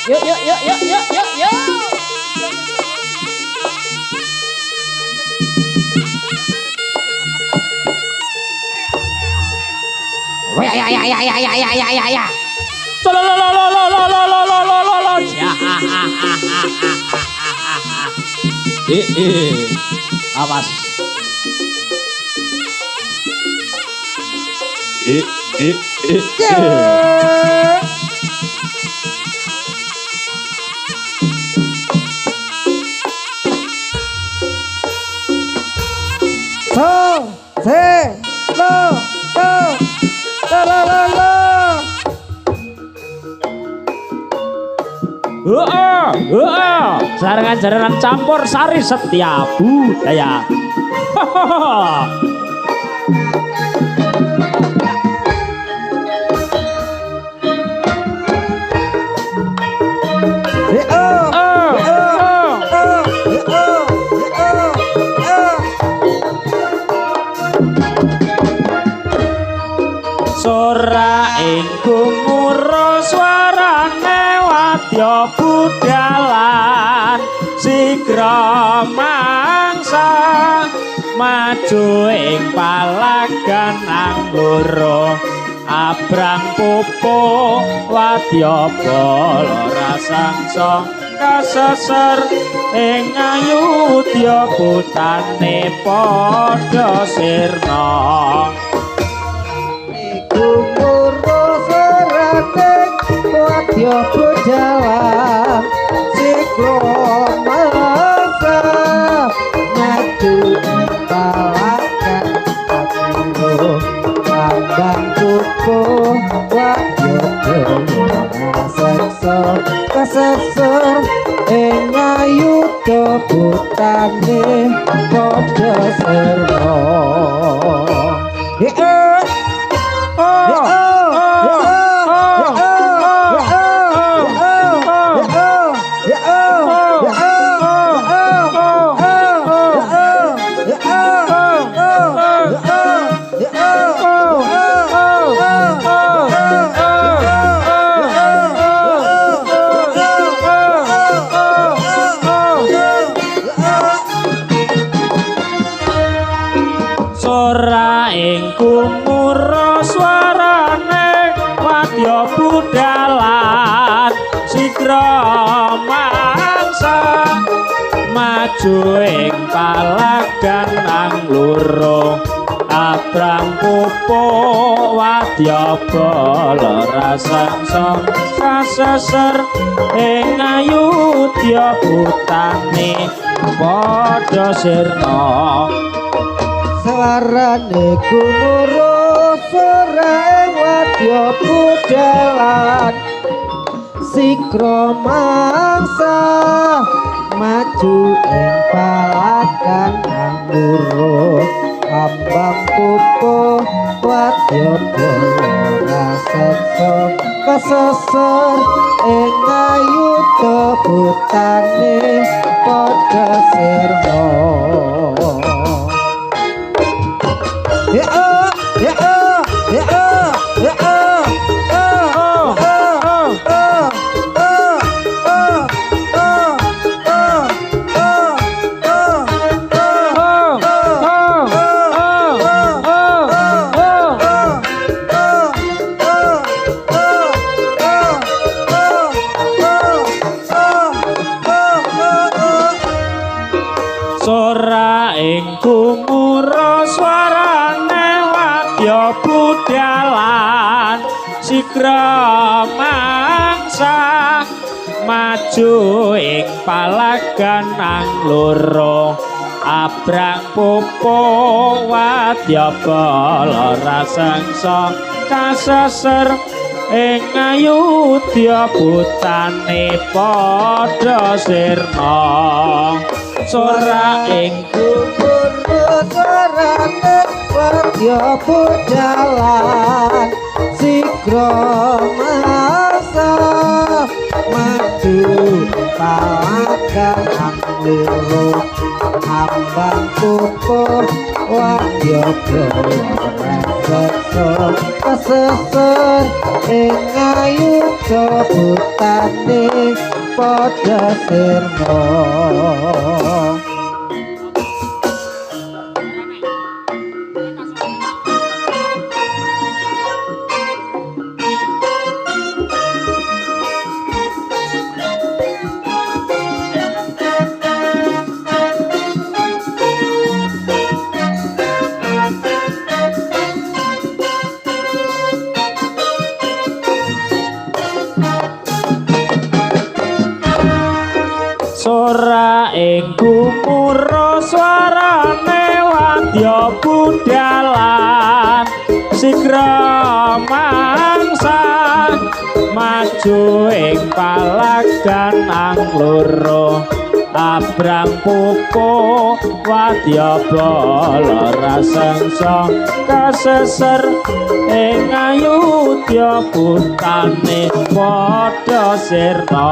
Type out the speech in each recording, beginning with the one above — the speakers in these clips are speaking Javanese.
Yuk yuk yuk yuk yuk yuk yuk. Wah ya ya ya ya ya ya ya ya ya. Awas. So, se, lo, lo. Jarangan-jarangan campur sari setiap budaya. Sora ing gumuro swarane wadya budalan sigra mangsa maju ing palagan angloro abrang pupu wadya bala rasangsa kaseser ing ayudya putane padha sirna Wadya berjalan siklo mangsa maju palakan aku abang kuku wadya seksa kesesor ing ayuda putane padha sirna Sora ing gumuro swarane wadya budalan sigra mangsa maju ing palagan angloro abrang pupu wadya bala rasangsa kaseser ing ayudya putane padha sirna Sawarane gumuro sora ing wadya budalan sikra mangsa maju ing palagan angloro ambang pupu wadya bala seksa kaseser ing ayuda putane padha sirna Sora ing gumuro swarane wadya budalan sigra mangsa maju ing palagan angloro abrang pupu wadya bala rasangsa kaseser ing ayudya putane padha sirna Sora ing gumuro sorane wadya budalan sikro masa maju palagan angluru ambang tubuh wadya bolong kesesur ing ayuda butane padha sirna. Sora ing gumuro swarane wadya budalan sigra mangsa maju ing palagan angloro abrang puko wadya bala rasangsa kaseser ing ayudya putane padha sirna.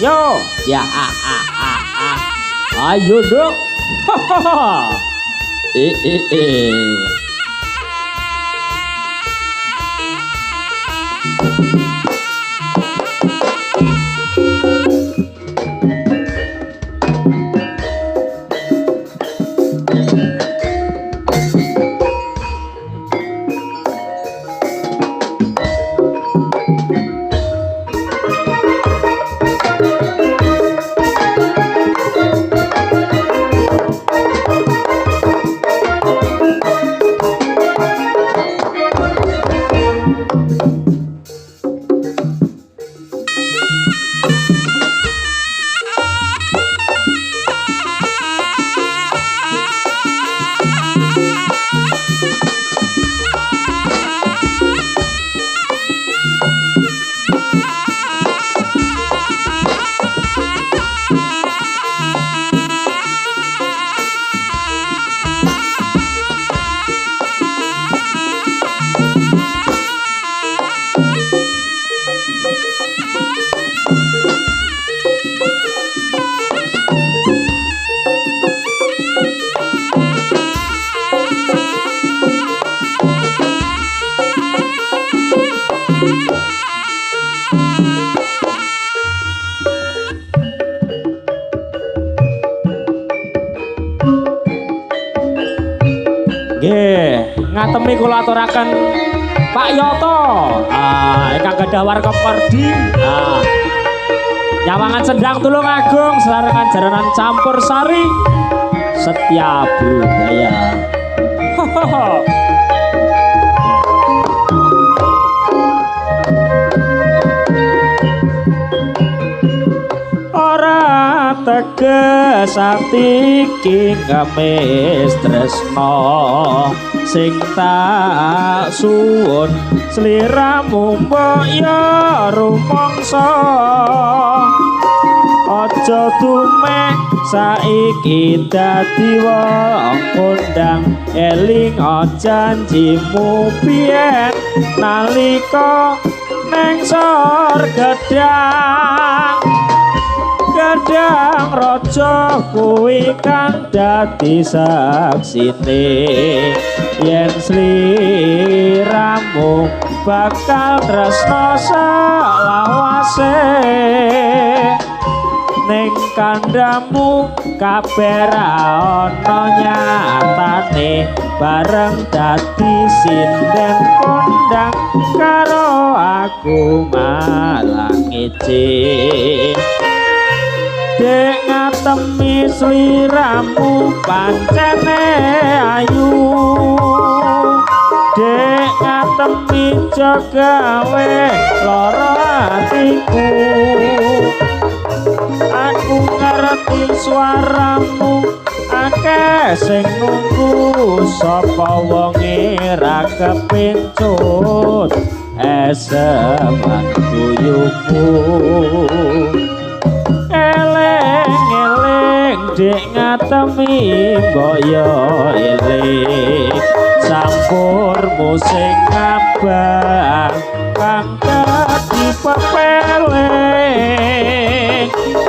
Yo ya ayo dong ngatemi kula aturaken Pak Yoto ingkang gadah warga Perdi nyawangan sendang tulung agung selarangan jaranan campur sari Setia Budaya. Ora teges ati iki ngamis tresno sing tak suwun sliramu mbok ya rumangsa aja tumek saiki dadi wong kondang eling janjimu biyen nalika neng sor gedang gedang raja kuwi kan dadi saksine yen sliramu bakal tresno selawase ning kandhamu kabeh ra ana nyatane bareng dadi sinden kondang karo aku malah ngece dek ngatemi sliramu pancene ayu dek ngatemi jogawe lara atiku aku ngerti suaramu akeh sing nunggu sapa wonge ra kepincut eseman guyumu eleng-eleng dek ngatemi boyo eling sampurmu sing abang kang dadi pepeleng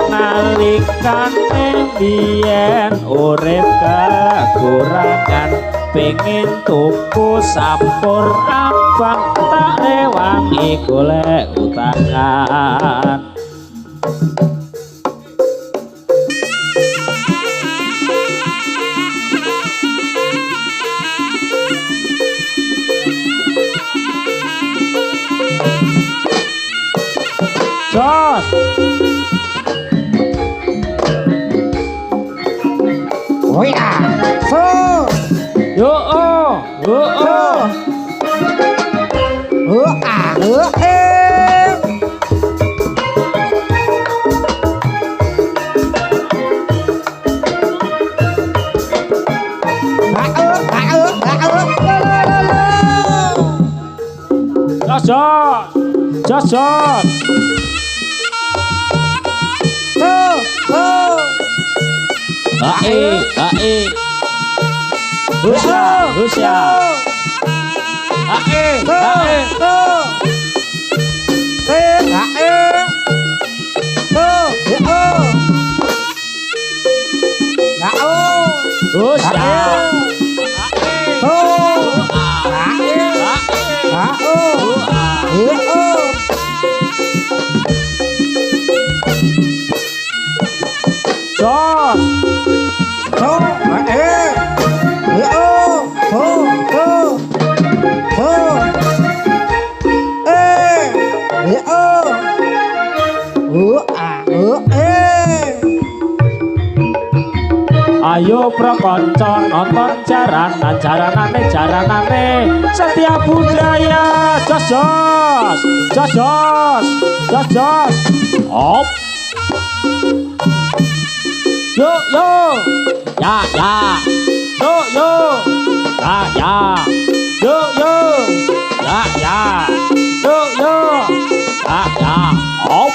nalikane biyen urip kekurangan pengen tuku sampur abang tak rewangi golek utangan Jos oh ya so yo oh Jos Husya Ayo prakonco nonton jaranane setiap budaya jos op yo ya yo ya yo ya op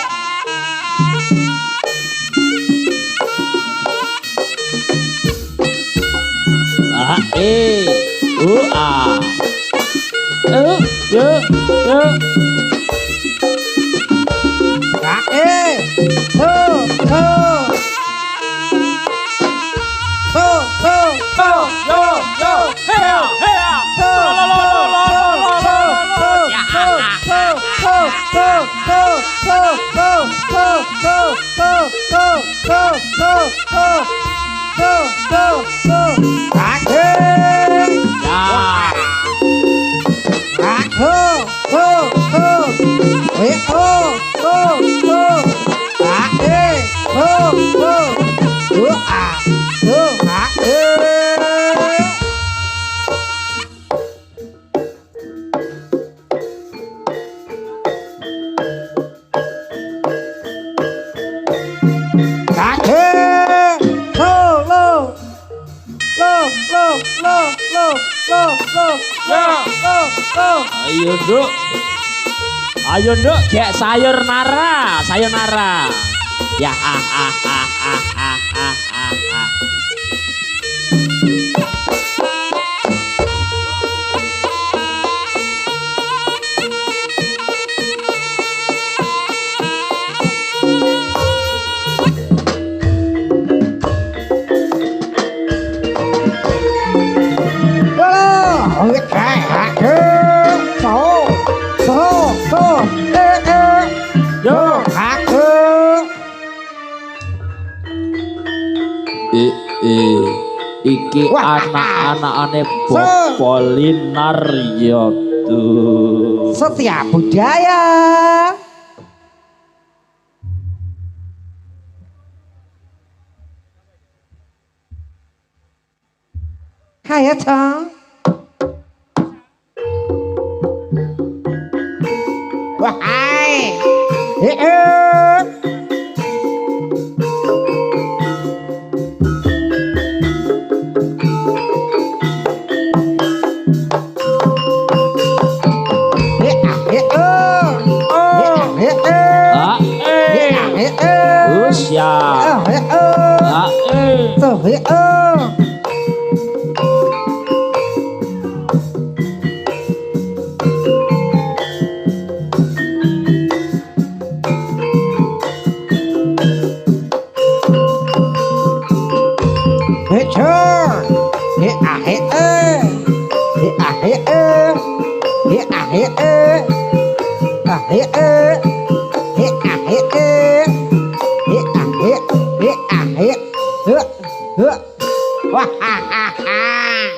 Ayo nduk gek sayur nara Ya ah ah ah ah ah ah ah ah. Ôi cái hạt số số số Yo. hạt Iki Wah. anak-anakane Popolinar ya tuh. setiap budaya Hai Chong Wahai Ah Usya. Ah Wah, ha, ha, ha.